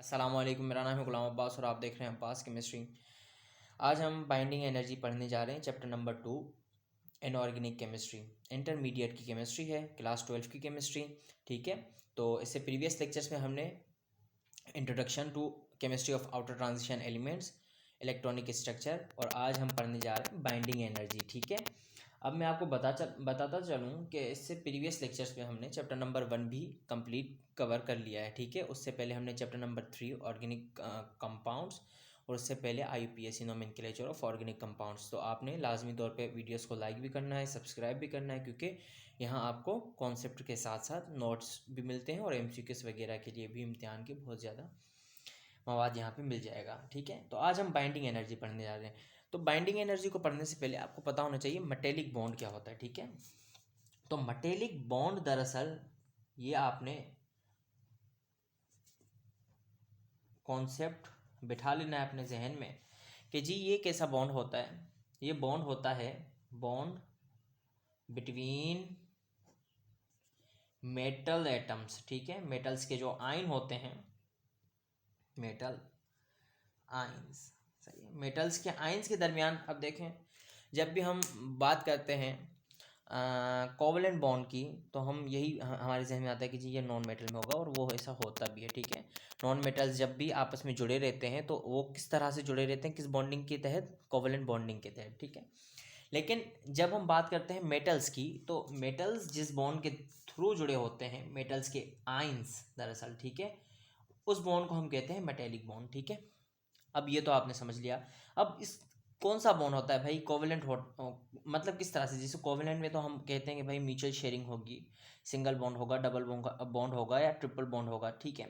अस्सलामुअलैकुम, मेरा नाम है गुलाम अब्बास और आप देख रहे हैं अब्बास केमिस्ट्री। आज हम बाइंडिंग एनर्जी पढ़ने जा रहे हैं। Chapter number 2, inorganic chemistry. Intermediate की केमिस्ट्री है, क्लास 12 की केमिस्ट्री। ठीक है, तो इससे प्रीवियस लेक्चर्स में हमने introduction to chemistry of outer transition elements, electronic structure, और आज हम पढ़ने जा रहे हैं बाइंडिंग एनर्जी। ठीक है, अब मैं आपको बताता चलूँ कि इससे प्रीवियस लेक्चर्स में हमने चैप्टर नंबर 1 भी कंप्लीट कवर कर लिया है। ठीक है, उससे पहले हमने चैप्टर नंबर 3 ऑर्गेनिक कंपाउंड्स, और उससे पहले IUPAC nomenclature of organic compounds. तो आपने लाजमी तौर पे वीडियोस को लाइक भी करना है, सब्सक्राइब भी करना है, क्योंकि यहाँ आपको कॉन्सेप्ट के साथ साथ नोट्स भी मिलते हैं और MCQs वगैरह के लिए भी इम्तिहान के बहुत ज़्यादा मवाद यहाँ पे मिल जाएगा। ठीक है, तो आज हम बाइंडिंग एनर्जी पढ़ने जा रहे हैं। तो बाइंडिंग एनर्जी को पढ़ने से पहले आपको पता होना चाहिए मेटेलिक बॉन्ड क्या होता है। ठीक है, तो मेटेलिक बॉन्ड दरअसल ये आपने कॉन्सेप्ट बिठा लेना है अपने जहन में कि जी ये कैसा बॉन्ड होता है। ये बॉन्ड होता है बॉन्ड बिटवीन मेटल एटम्स। ठीक है, मेटल्स के जो आयन होते हैं, मेटल आयंस, सही है, मेटल्स के आयंस के दरमियान। अब देखें, जब भी हम बात करते हैं कोवलेंट बॉन्ड की, तो हम यही हमारे जहन में आता है कि जी ये नॉन मेटल में होगा, और वो ऐसा होता भी है। ठीक है, नॉन मेटल्स जब भी आपस में जुड़े रहते हैं तो वो किस तरह से जुड़े रहते हैं, किस बॉन्डिंग के तहत, कोवलेंट बॉन्डिंग के तहत। ठीक है, लेकिन जब हम बात करते हैं मेटल्स की, तो मेटल्स जिस बॉन्ड के थ्रू जुड़े होते हैं, मेटल्स के आयंस दरअसल, ठीक है, उस बॉन्ड को हम कहते हैं मेटेलिक बॉन्ड। ठीक है, अब ये तो आपने समझ लिया। अब इस कौन सा बॉन्ड होता है भाई, कोवेलेंट हो, मतलब किस तरह से, जैसे कोवेलेंट में तो हम कहते हैं कि भाई म्यूचुअल शेयरिंग होगी, सिंगल बॉन्ड होगा, डबल बॉन्ड होगा, या ट्रिपल बॉन्ड होगा। ठीक है,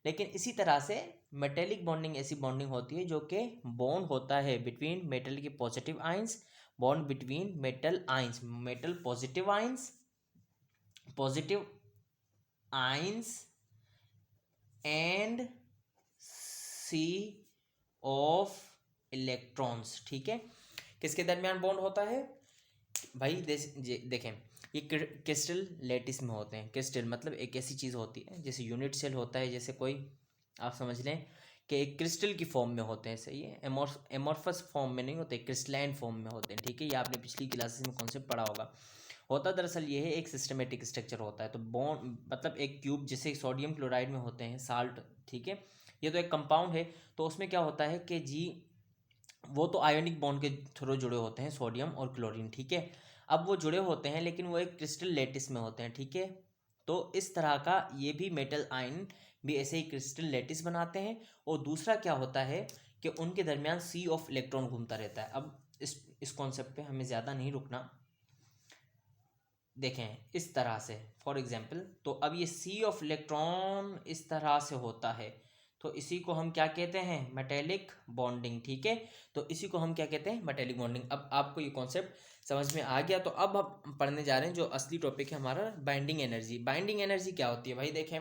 लेकिन इसी तरह से मेटेलिक बॉन्डिंग ऐसी बॉन्डिंग होती है जो कि बॉन्ड होता है बिटवीन मेटल के positive ions, bond between metal ions, metal positive ions and sea of electrons. ठीक है, किसके दरमियान बॉन्ड होता है भाई, देखें, ये क्रिस्टल लेटिस में होते हैं। क्रिस्टल मतलब एक ऐसी चीज़ होती है जैसे यूनिट सेल होता है, जैसे कोई आप समझ लें कि एक क्रिस्टल की फॉर्म में होते हैं। सही है, एमोर्फस फॉर्म में नहीं होते, क्रिस्टलाइन फॉर्म में होते हैं। ठीक है, ये आपने पिछली क्लासेस में कॉन्सेप्ट पढ़ा होगा। होता दरअसल ये है, एक सिस्टमेटिक स्ट्रक्चर होता है। तो बॉन्ड मतलब एक क्यूब जैसे सोडियम क्लोराइड में होते हैं साल्ट। ठीक है, ये तो एक कंपाउंड है, तो उसमें क्या होता है कि जी वो तो आयोनिक बॉन्ड के थ्रू जुड़े होते हैं, सोडियम और क्लोरीन। ठीक है, अब वो जुड़े होते हैं लेकिन वो एक क्रिस्टल लेटिस में होते हैं। ठीक है, तो इस तरह का ये भी मेटल आयन भी ऐसे ही क्रिस्टल लेटिस बनाते हैं। और दूसरा क्या होता है कि उनके दरमियान सी ऑफ इलेक्ट्रॉन घूमता रहता है। अब इस कॉन्सेप्ट पे हमें ज़्यादा नहीं रुकना, देखें इस तरह से फॉर एग्जांपल, तो अब ये सी ऑफ इलेक्ट्रॉन इस तरह से होता है, तो इसी को हम क्या कहते हैं, मेटेलिक बॉन्डिंग। ठीक है, तो इसी को हम क्या कहते हैं, मेटेलिक बॉन्डिंग। अब आपको ये कॉन्सेप्ट समझ में आ गया, तो अब हम पढ़ने जा रहे हैं जो असली टॉपिक है हमारा, बाइंडिंग एनर्जी। बाइंडिंग एनर्जी क्या होती है भाई, देखें,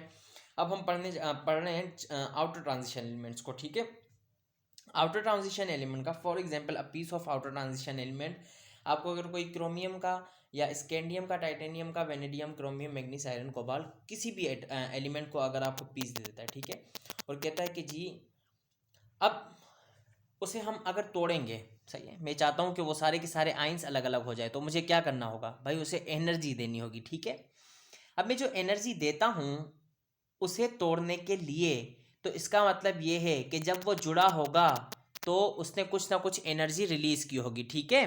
अब हम पढ़ रहे हैं आउटर ट्रांजिशन एलिमेंट्स को। ठीक है, आउटर ट्रांजिशन एलिमेंट का for example, a piece of outer transition element, आपको अगर कोई क्रोमियम का या स्कैंडियम का, टाइटेनियम का, vanadium, chromium, manganese, iron, cobalt, किसी भी एलिमेंट को अगर आपको पीस दे देता है, ठीक है, और कहता है कि जी अब उसे हम अगर तोड़ेंगे, सही है, मैं चाहता हूँ कि वो सारे के सारे आयंस अलग अलग हो जाए, तो मुझे क्या करना होगा भाई, उसे एनर्जी देनी होगी। ठीक है, अब मैं जो एनर्जी देता हूँ उसे तोड़ने के लिए, तो इसका मतलब ये है कि जब वो जुड़ा होगा तो उसने कुछ ना कुछ एनर्जी रिलीज की होगी। ठीक है,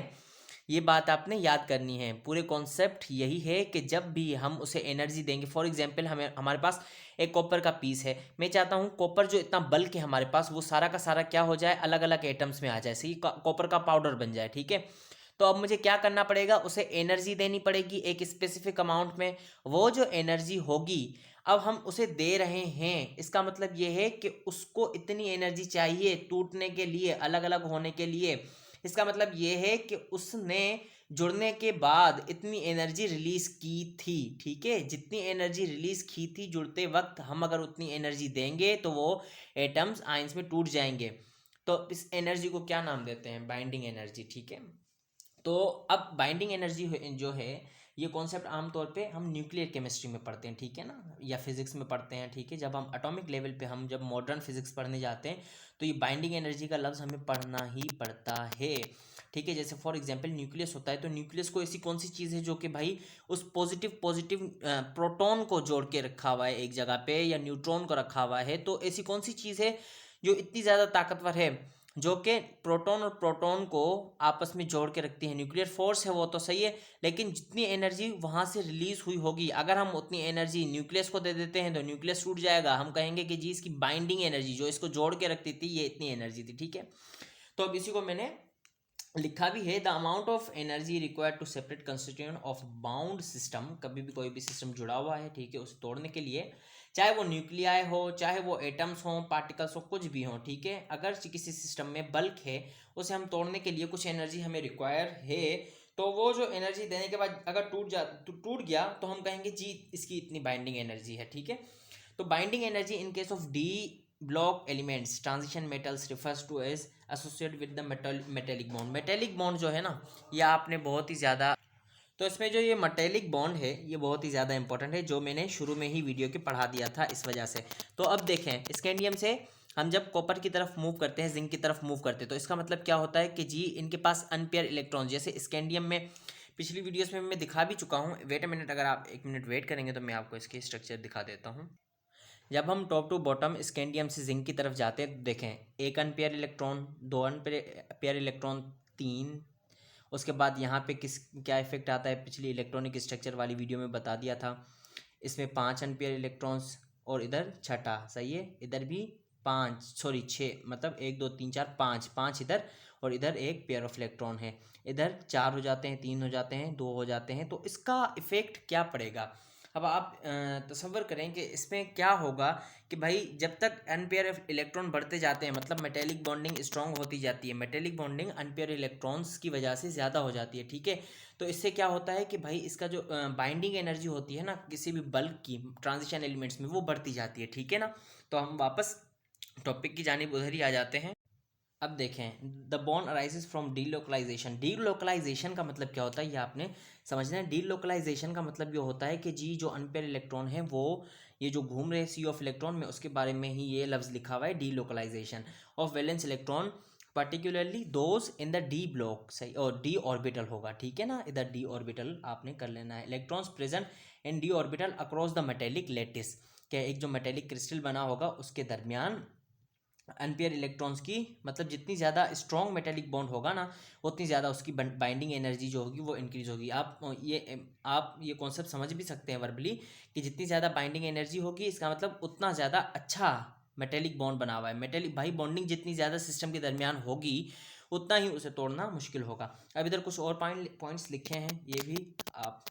ये बात आपने याद करनी है। पूरे कॉन्सेप्ट यही है कि जब भी हम उसे एनर्जी देंगे, फॉर एग्जांपल हमें हमारे पास एक कॉपर का पीस है, मैं चाहता हूँ कॉपर जो इतना बल्क है हमारे पास, वो सारा का सारा क्या हो जाए, अलग अलग एटम्स में आ जाए, सही कॉपर का पाउडर बन जाए। ठीक है, तो अब मुझे क्या करना पड़ेगा, उसे एनर्जी देनी पड़ेगी एक स्पेसिफिक अमाउंट में। वो जो एनर्जी होगी अब हम उसे दे रहे हैं, इसका मतलब ये है कि उसको इतनी एनर्जी चाहिए टूटने के लिए, अलग अलग होने के लिए। इसका मतलब ये है कि उसने जुड़ने के बाद इतनी एनर्जी रिलीज की थी। ठीक है, जितनी एनर्जी रिलीज की थी जुड़ते वक्त, हम अगर उतनी एनर्जी देंगे तो वो एटम्स आयंस में टूट जाएंगे। तो इस एनर्जी को क्या नाम देते हैं, बाइंडिंग एनर्जी। ठीक है, तो अब बाइंडिंग एनर्जी जो है ये कॉन्सेप्ट आमतौर पे हम न्यूक्लियर केमिस्ट्री में पढ़ते हैं, ठीक है ना, या फिजिक्स में पढ़ते हैं, ठीक है। जब हम एटॉमिक लेवल पे हम जब मॉडर्न फिजिक्स पढ़ने जाते हैं तो ये बाइंडिंग एनर्जी का लफ्ज़ हमें पढ़ना ही पड़ता है, ठीक है। जैसे फॉर एग्जांपल न्यूक्लियस होता है, तो न्यूक्लियस को ऐसी कौन सी चीज़ है जो कि भाई उस पॉजिटिव पॉजिटिव प्रोटॉन को जोड़ के रखा हुआ है एक जगह पे, या न्यूट्रॉन को रखा हुआ है, तो ऐसी कौन सी चीज़ है जो इतनी ज़्यादा ताकतवर है जो कि प्रोटॉन और प्रोटॉन को आपस में जोड़ के रखती है। न्यूक्लियर फोर्स है वो तो सही है, लेकिन जितनी एनर्जी वहाँ से रिलीज हुई होगी, अगर हम उतनी एनर्जी न्यूक्लियस को दे देते हैं तो न्यूक्लियस टूट जाएगा, हम कहेंगे कि जी इसकी बाइंडिंग एनर्जी जो इसको जोड़ के रखती थी ये इतनी एनर्जी थी, ठीक है। तो अब इसी को मैंने लिखा भी है, the amount of energy required to separate constituent of bound system, कभी भी कोई भी सिस्टम जुड़ा हुआ है, ठीक है, उसे तोड़ने के लिए, चाहे वो न्यूक्लियाई हो, चाहे वो एटम्स हो, पार्टिकल्स हो, कुछ भी हो, ठीक है, अगर किसी सिस्टम में बल्क है उसे हम तोड़ने के लिए कुछ एनर्जी हमें रिक्वायर है, तो वो जो एनर्जी देने के बाद अगर टूट गया तो हम कहेंगे जी इसकी इतनी बाइंडिंग एनर्जी है, ठीक है। तो binding energy in case of d block elements transition metals refers to as associated with the metallic bond. Metallic bond जो है ना, ये आपने बहुत ही ज़्यादा, तो इसमें जो ये मेटेलिक बॉन्ड है ये बहुत ही ज़्यादा इंपॉर्टेंट है, जो मैंने शुरू में ही वीडियो के पढ़ा दिया था इस वजह से। तो अब देखें, स्कैंडियम से हम जब कॉपर की तरफ मूव करते हैं, जिंक की तरफ मूव करते हैं, तो इसका मतलब क्या होता है कि जी इनके पास अनपेयर इलेक्ट्रॉन, जैसे स्कैंडियम में पिछली वीडियोस में मैं दिखा भी चुका हूँ। वेट अ मिनट, अगर आप एक मिनट वेट करेंगे तो मैं आपको इसकी स्ट्रक्चर दिखा देता हूँ। जब हम टॉप टू बॉटम स्कैंडियम से जिंक की तरफ जाते हैं तो देखें, एक अनपेयर इलेक्ट्रॉन, दो अनपेयर इलेक्ट्रॉन, तीन, उसके बाद यहाँ पे किस क्या इफेक्ट आता है पिछली इलेक्ट्रॉनिक स्ट्रक्चर वाली वीडियो में बता दिया था। इसमें 5 अनपेयर इलेक्ट्रॉन्स और इधर छठा, सही है, इधर भी 6, मतलब 1 2 3 4 5 इधर, और इधर एक पेयर ऑफ इलेक्ट्रॉन है, इधर 4 हो जाते हैं, 3 हो जाते हैं, 2 हो जाते हैं। तो इसका इफेक्ट क्या पड़ेगा, अब आप तसव्वुर करें कि इसमें क्या होगा कि भाई जब तक अनपेयर इलेक्ट्रॉन बढ़ते जाते हैं, मतलब मेटेलिक बॉन्डिंग स्ट्रांग होती जाती है, मेटेलिक बॉन्डिंग अनपेयर इलेक्ट्रॉन्स की वजह से ज़्यादा हो जाती है, ठीक है। तो इससे क्या होता है कि भाई इसका जो बाइंडिंग एनर्जी होती है ना किसी भी बल्क की ट्रांजिशन एलिमेंट्स में, वो बढ़ती जाती है, ठीक है ना। तो हम वापस टॉपिक की जानिब उधर ही आ जाते हैं। अब देखें, the bond arises from delocalization. Delocalization का मतलब क्या होता है ये आपने समझना है। डीलोकलाइजेशन का मतलब ये होता है कि जी जो अनपेयर इलेक्ट्रॉन है वो ये जो घूम रहे सी ऑफ इलेक्ट्रॉन में, उसके बारे में ही ये लफ्ज़ लिखा हुआ है, delocalization of valence electron, particularly those in the d block, सही, और डी ऑर्बिटल होगा, ठीक है ना, इधर डी ऑर्बिटल आपने कर लेना है। Electrons present in d orbital across the metallic lattice, क्या एक जो मेटेलिक क्रिस्टल बना होगा उसके दरमियान अनपेयर इलेक्ट्रॉन्स की, मतलब जितनी ज़्यादा स्ट्रॉन्ग मेटेलिक बॉन्ड होगा ना उतनी ज़्यादा उसकी बाइंडिंग एनर्जी जो होगी वो इंक्रीज होगी। आप ये कॉन्सेप्ट समझ भी सकते हैं वर्बली कि जितनी ज़्यादा बाइंडिंग एनर्जी होगी इसका मतलब उतना ज़्यादा अच्छा मेटेलिक बॉन्ड बना हुआ है। मेटेलिक भाई बॉन्डिंग जितनी ज़्यादा सिस्टम के दरमियान होगी उतना ही उसे तोड़ना मुश्किल होगा। अब इधर कुछ और पॉइंट्स लिखे हैं, ये भी आप,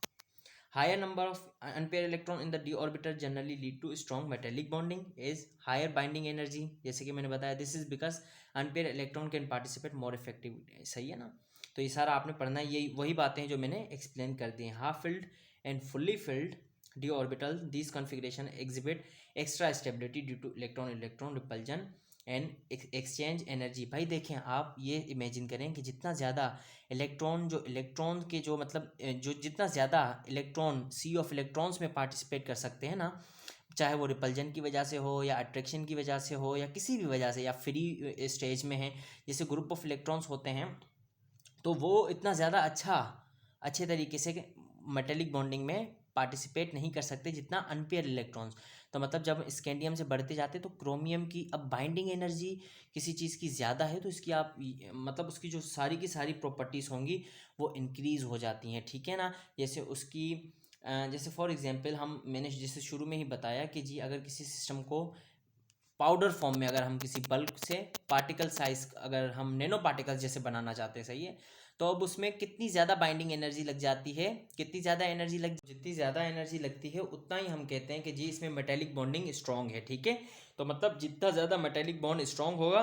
higher number of unpaired electron in the d orbital generally lead to strong metallic bonding is higher binding energy, जैसे कि मैंने बताया, this is because unpaired electron can participate more effectively, सही है ना। तो ये सारा आपने पढ़ना है, यही वही बातें हैं जो मैंने एक्सप्लेन कर दी हैं। Half filled and fully filled d orbital, these configuration exhibit extra stability due to electron electron repulsion and exchange energy. भाई देखें, आप ये इमेजिन करें कि जितना ज़्यादा इलेक्ट्रॉन के जो मतलब जो जितना ज़्यादा इलेक्ट्रॉन सी ऑफ इलेक्ट्रॉन्स में पार्टिसिपेट कर सकते हैं ना, चाहे वो रिपल्जन की वजह से हो या अट्रैक्शन की वजह से हो या किसी भी वजह से, या फ्री स्टेज में है जैसे ग्रुप ऑफ इलेक्ट्रॉन्स होते हैं, तो वो इतना ज़्यादा अच्छे तरीके से मेटेलिक बॉन्डिंग में पार्टिसिपेट नहीं कर सकते जितना अनपेयर इलेक्ट्रॉन्स। तो मतलब जब स्कैंडियम से बढ़ते जाते तो क्रोमियम की अब बाइंडिंग एनर्जी किसी चीज़ की ज़्यादा है तो इसकी आप मतलब उसकी जो सारी की सारी प्रॉपर्टीज़ होंगी वो इंक्रीज़ हो जाती हैं, ठीक है ना। जैसे उसकी जैसे फॉर एग्जांपल मैंने जैसे शुरू में ही बताया कि जी अगर किसी सिस्टम को पाउडर फॉर्म में, अगर हम किसी बल्क से पार्टिकल साइज, अगर हम नैनो पार्टिकल्स जैसे बनाना चाहते हैं, सही है, तो अब उसमें कितनी ज़्यादा बाइंडिंग एनर्जी लग जाती है, जितनी ज़्यादा एनर्जी लगती है उतना ही हम कहते हैं कि जी इसमें मेटेलिक बॉन्डिंग स्ट्रॉन्ग है, ठीक है। तो मतलब जितना ज़्यादा मेटेलिक बॉन्ड स्ट्रॉन्ग होगा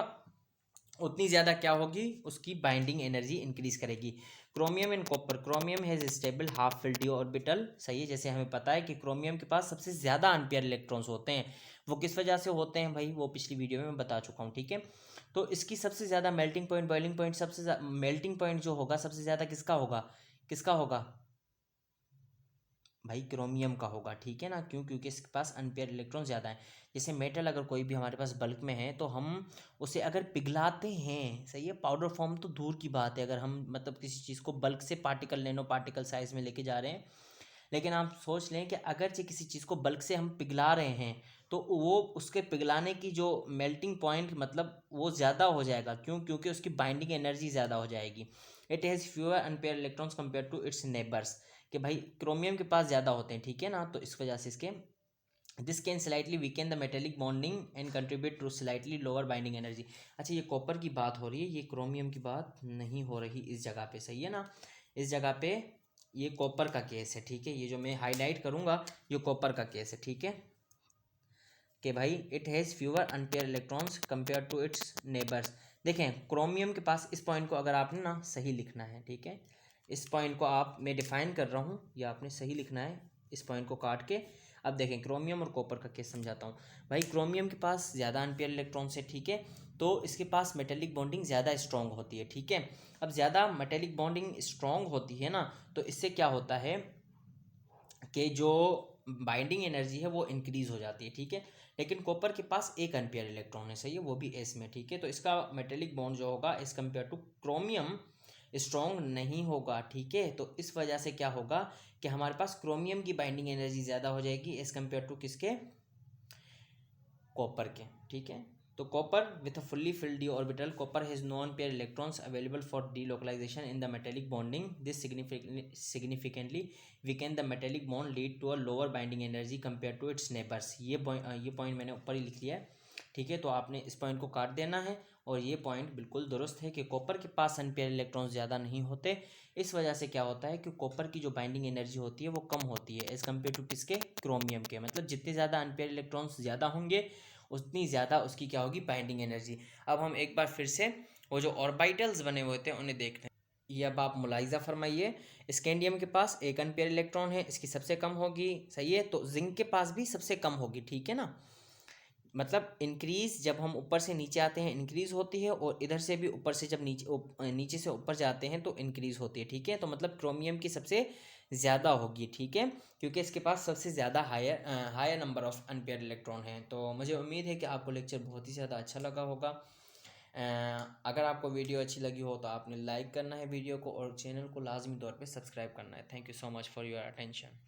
उतनी ज़्यादा क्या होगी, उसकी बाइंडिंग एनर्जी इंक्रीज करेगी। Chromium and copper, chromium has stable half filled D orbital, सही है, जैसे हमें पता है कि क्रोमियम के पास सबसे ज़्यादा अनपेयर इलेक्ट्रॉन्स होते हैं। वो किस वजह से होते हैं भाई, वो पिछली वीडियो में मैं बता चुका हूँ, ठीक है। तो इसकी सबसे ज़्यादा मेल्टिंग पॉइंट, बॉइलिंग पॉइंट, सबसे मेल्टिंग पॉइंट जो होगा सबसे ज़्यादा किसका होगा, भाई क्रोमियम का होगा, ठीक है ना, क्यों, क्योंकि इसके पास अनपेयर इलेक्ट्रॉन ज़्यादा है। जैसे मेटल अगर कोई भी हमारे पास बल्क में है तो हम उसे अगर पिघलाते हैं, सही है, पाउडर फॉर्म तो दूर की बात है, अगर हम मतलब किसी चीज़ को बल्क से पार्टिकल, नैनो पार्टिकल साइज़ में लेके जा रहे हैं, लेकिन आप सोच लें कि अगर से किसी चीज़ को बल्क से हम पिघला रहे हैं तो वो उसके पिघलाने की जो मेल्टिंग पॉइंट मतलब वो ज़्यादा हो जाएगा, क्यों, क्योंकि उसकी बाइंडिंग एनर्जी ज़्यादा हो जाएगी। It has fewer unpaired electrons compared to its neighbours, कि भाई क्रोमियम के पास ज़्यादा होते हैं, ठीक है ना, तो इस वजह से इसके this can slightly weaken the metallic bonding and contribute to slightly lower binding energy. अच्छा, ये कॉपर की बात हो रही है, ये क्रोमियम की बात नहीं हो रही इस जगह पे, सही है ना, इस जगह पे ये कॉपर का केस है, ठीक है, ये जो मैं हाईलाइट करूँगा ये कॉपर का केस है, ठीक है, कि भाई it has fewer unpaired electrons compared to its neighbours. देखें क्रोमियम के पास, इस पॉइंट को अगर आपने ना सही लिखना है, ठीक है, इस पॉइंट को आप, मैं डिफाइन कर रहा हूँ, या आपने सही लिखना है इस पॉइंट को काट के। अब देखें क्रोमियम और कॉपर का केस समझाता हूँ। भाई क्रोमियम के पास ज़्यादा अनपेयर इलेक्ट्रॉन्स है, ठीक है, तो इसके पास मेटेलिक बॉन्डिंग ज़्यादा स्ट्रॉन्ग होती है, ठीक है। अब ज़्यादा मेटेलिक बॉन्डिंग स्ट्रॉन्ग होती है ना, तो इससे क्या होता है कि जो बाइंडिंग एनर्जी है वो इंक्रीज हो जाती है, ठीक है। लेकिन कॉपर के पास एक अनपेयर इलेक्ट्रॉन है, सही है, वो भी एस में, ठीक है, तो इसका मेटेलिक बॉन्ड जो होगा as compared to chromium strong नहीं होगा, ठीक है। तो इस वजह से क्या होगा कि हमारे पास क्रोमियम की बाइंडिंग एनर्जी ज़्यादा हो जाएगी एज कम्पेयर टू किसके, कॉपर के, ठीक है। तो copper with a fully filled d orbital, copper has no unpaired electrons available for delocalization in the metallic bonding. This significantly weaken the metallic bond, lead to a lower binding energy compared to its neighbors. ये point मैंने ऊपर ही लिख लिया है, ठीक है, तो आपने इस पॉइंट को काट देना है। और ये पॉइंट बिल्कुल दुरुस्त है कि कॉपर के पास अनपेयर इलेक्ट्रॉन्स ज़्यादा नहीं होते। इस वजह से क्या होता है कि कॉपर की जो बाइंडिंग एनर्जी होती है वो कम होती है एज कम्पेयर टू किसके, क्रोमियम के। मतलब जितने ज़्यादा अनपेयर इलेक्ट्रॉन्स ज़्यादा होंगे उतनी ज़्यादा उसकी क्या होगी, बाइंडिंग एनर्जी। अब हम एक बार फिर से वो जो ऑर्बिटल्स बने हुए थे उन्हें देखते हैं। ये अब आप मुलाहिजा फरमाइए, स्कैंडियम के पास एक अनपेयर इलेक्ट्रॉन है, इसकी सबसे कम होगी, सही है, तो जिंक के पास भी सबसे कम होगी, ठीक है ना। मतलब इंक्रीज जब हम ऊपर से नीचे आते हैं इंक्रीज होती है, और इधर से भी ऊपर से जब नीचे से ऊपर जाते हैं तो इंक्रीज होती है, ठीक है। तो मतलब क्रोमियम की सबसे ज़्यादा होगी, ठीक है, क्योंकि इसके पास सबसे ज़्यादा higher number of unpaired electron हैं। तो मुझे उम्मीद है कि आपको लेक्चर बहुत ही ज़्यादा अच्छा लगा होगा। अगर आपको वीडियो अच्छी लगी हो तो आपने लाइक करना है वीडियो को, और चैनल को लाजमी तौर पे सब्सक्राइब करना है। Thank you so much for your attention.